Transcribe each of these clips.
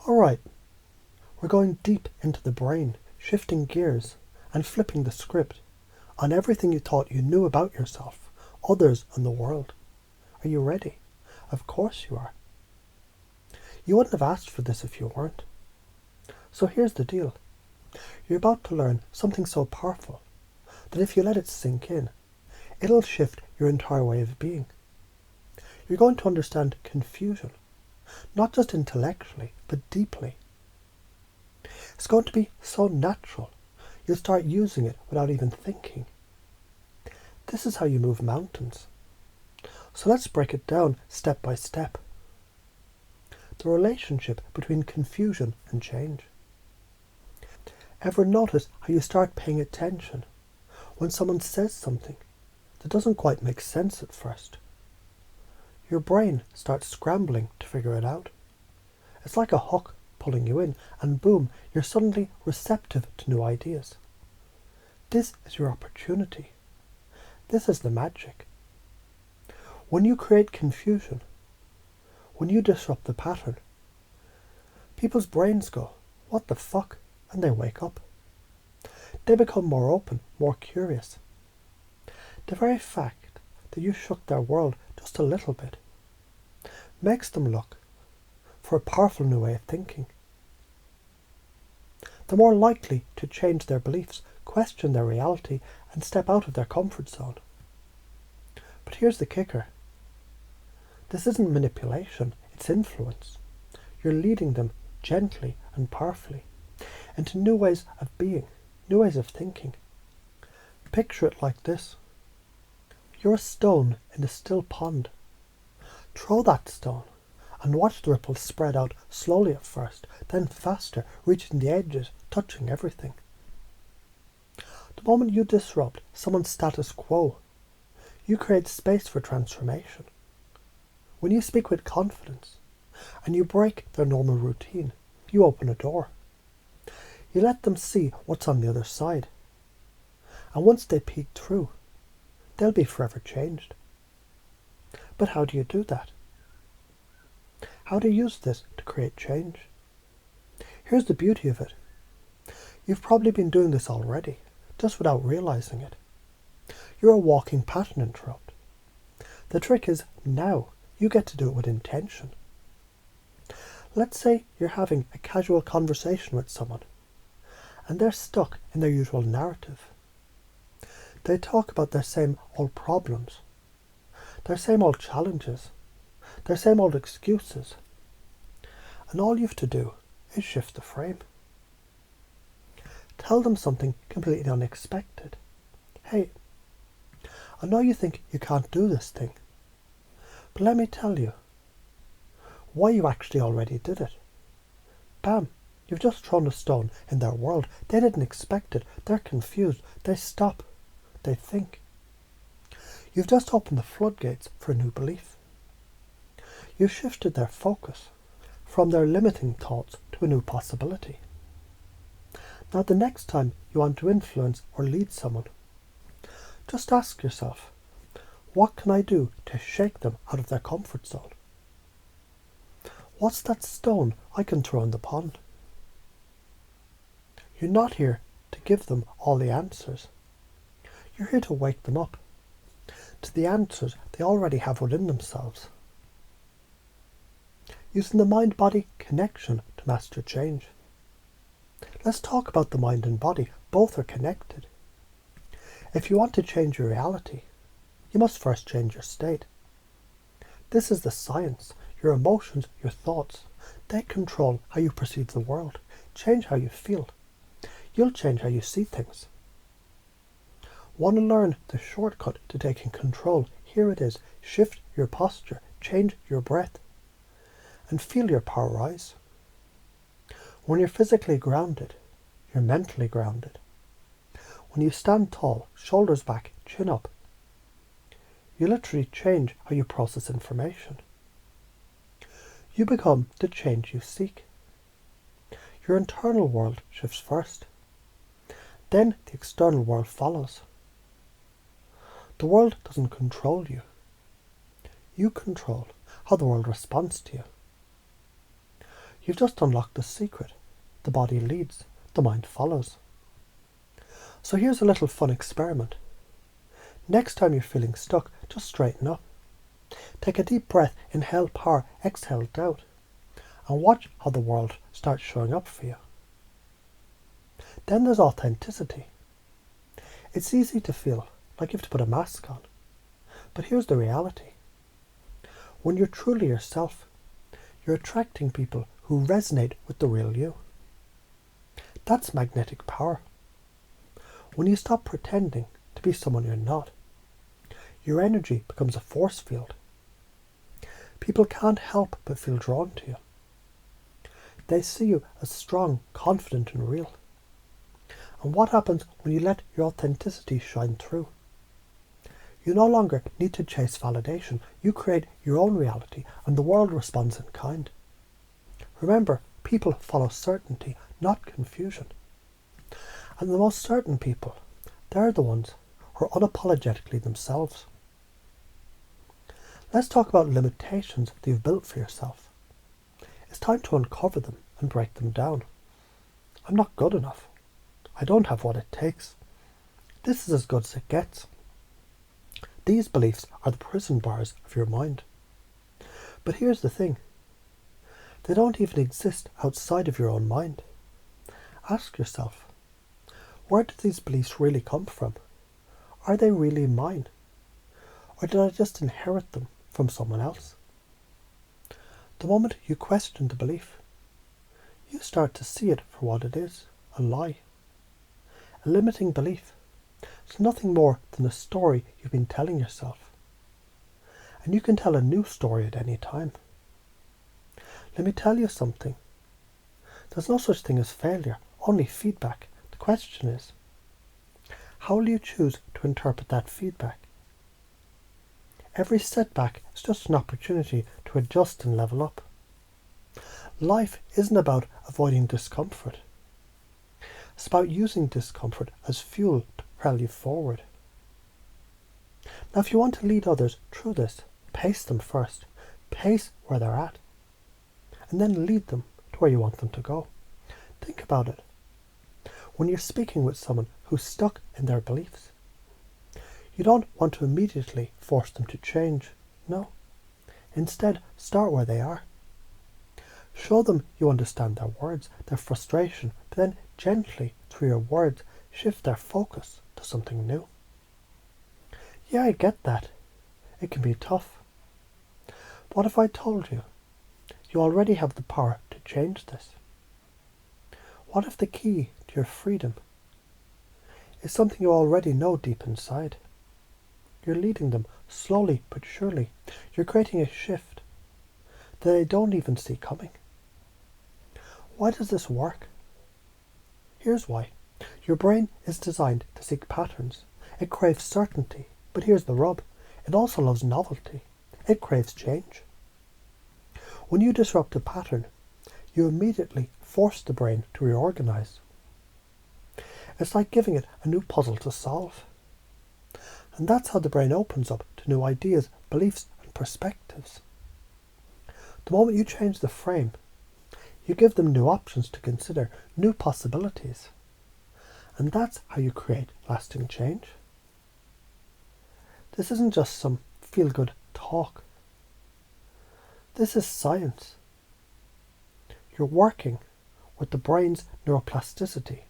Alright, we're going deep into the brain, shifting gears and flipping the script on everything you thought you knew about yourself, others, and the world. Are you ready? Of course you are. You wouldn't have asked for this if you weren't. So here's the deal. You're about to learn something so powerful that if you let it sink in, it'll shift your entire way of being. You're going to understand confusion, not just intellectually, but deeply. It's going to be so natural, you'll start using it without even thinking. This is how you move mountains. So let's break it down step by step. The relationship between confusion and change. Ever notice how you start paying attention when someone says something that doesn't quite make sense at first? Your brain starts scrambling to figure it out. It's like a hook pulling you in, and boom, you're suddenly receptive to new ideas. This is your opportunity. This is the magic. When you create confusion, when you disrupt the pattern, people's brains go, "What the fuck?" and they wake up. They become more open, more curious. The very fact that you shook their world just a little bit makes them look for a powerful new way of thinking. They're more likely to change their beliefs, question their reality, and step out of their comfort zone. But here's the kicker. This isn't manipulation, it's influence. You're leading them gently and powerfully into new ways of being, new ways of thinking. Picture it like this. You're a stone in a still pond. Throw that stone and watch the ripples spread out slowly at first, then faster, reaching the edges, touching everything. The moment you disrupt someone's status quo, you create space for transformation. When you speak with confidence and you break their normal routine, you open a door. You let them see what's on the other side. And once they peek through, they'll be forever changed. But how do you do that? How do you use this to create change? Here's the beauty of it. You've probably been doing this already, just without realizing it. You're a walking pattern interrupt. The trick is now you get to do it with intention. Let's say you're having a casual conversation with someone and they're stuck in their usual narrative. They talk about their same old problems, their same old challenges, their same old excuses. And all you have to do is shift the frame. Tell them something completely unexpected. Hey, I know you think you can't do this thing, but let me tell you why you actually already did it. Bam, you've just thrown a stone in their world. They didn't expect it. They're confused. They stop. They think. You've just opened the floodgates for a new belief. You've shifted their focus from their limiting thoughts to a new possibility. Now the next time you want to influence or lead someone, just ask yourself, what can I do to shake them out of their comfort zone? What's that stone I can throw in the pond? You're not here to give them all the answers. You're here to wake them up to the answers they already have within themselves. Using the mind-body connection to master change. Let's talk about the mind and body. Both are connected. If you want to change your reality, you must first change your state. This is the science. Your emotions, your thoughts, they control how you perceive the world. Change how you feel. You'll change how you see things. Want to learn the shortcut to taking control? Here it is. Shift your posture, change your breath, and feel your power rise. When you're physically grounded, you're mentally grounded. When you stand tall, shoulders back, chin up, you literally change how you process information. You become the change you seek. Your internal world shifts first. Then the external world follows. The world doesn't control you. You control how the world responds to you. You've just unlocked the secret. The body leads, the mind follows. So here's a little fun experiment. Next time you're feeling stuck, just straighten up. Take a deep breath, inhale power, exhale doubt, and watch how the world starts showing up for you. Then there's authenticity. It's easy to feel like you have to put a mask on, but here's the reality. When you're truly yourself, you're attracting people who resonate with the real you. That's magnetic power. When you stop pretending to be someone you're not, your energy becomes a force field. People can't help but feel drawn to you. They see you as strong, confident and real. And what happens when you let your authenticity shine through? You no longer need to chase validation. You create your own reality and the world responds in kind. Remember, people follow certainty, not confusion. And the most certain people, they're the ones who are unapologetically themselves. Let's talk about limitations that you've built for yourself. It's time to uncover them and break them down. I'm not good enough. I don't have what it takes. This is as good as it gets. These beliefs are the prison bars of your mind. But here's the thing. They don't even exist outside of your own mind. Ask yourself, where do these beliefs really come from? Are they really mine? Or did I just inherit them from someone else? The moment you question the belief, you start to see it for what it is, a lie. A limiting belief. It's nothing more than a story you've been telling yourself. And you can tell a new story at any time. Let me tell you something. There's no such thing as failure, only feedback. The question is, how will you choose to interpret that feedback? Every setback is just an opportunity to adjust and level up. Life isn't about avoiding discomfort. It's about using discomfort as fuel to propel you forward. Now, if you want to lead others through this, pace them first. Pace where they're at. And then lead them to where you want them to go. Think about it. When you're speaking with someone who's stuck in their beliefs, you don't want to immediately force them to change. No. Instead, start where they are. Show them you understand their words, their frustration, but then gently, through your words, shift their focus to something new. Yeah, I get that. It can be tough. What if I told you you already have the power to change this? What if the key to your freedom is something you already know deep inside? You're leading them slowly but surely. You're creating a shift that they don't even see coming. Why does this work? Here's why. Your brain is designed to seek patterns. It craves certainty. But here's the rub. It also loves novelty. It craves change. When you disrupt a pattern, you immediately force the brain to reorganize. It's like giving it a new puzzle to solve. And that's how the brain opens up to new ideas, beliefs, and perspectives. The moment you change the frame, you give them new options to consider, new possibilities. And that's how you create lasting change. This isn't just some feel-good talk. This is science. You're working with the brain's neuroplasticity.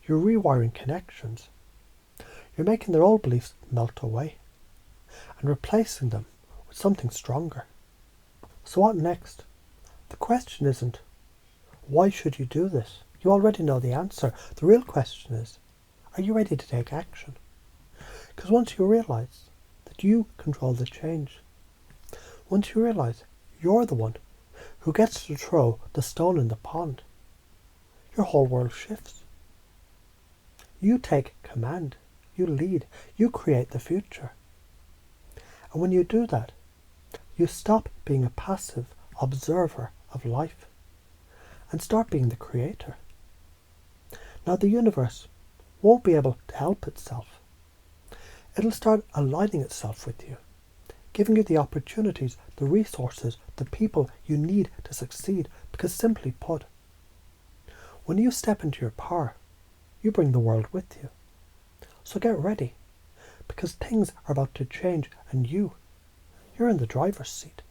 You're rewiring connections. You're making their old beliefs melt away and replacing them with something stronger. So what next? The question isn't, why should you do this? You already know the answer. The real question is, are you ready to take action? Because once you realize that you control the change, once you realize you're the one who gets to throw the stone in the pond, your whole world shifts. You take command. You lead. You create the future. And when you do that, you stop being a passive observer of life and start being the creator. Now the universe won't be able to help itself. It'll start aligning itself with you. giving you the opportunities, the resources, the people you need to succeed, because simply put, when you step into your power, you bring the world with you. So get ready, because things are about to change and you're in the driver's seat.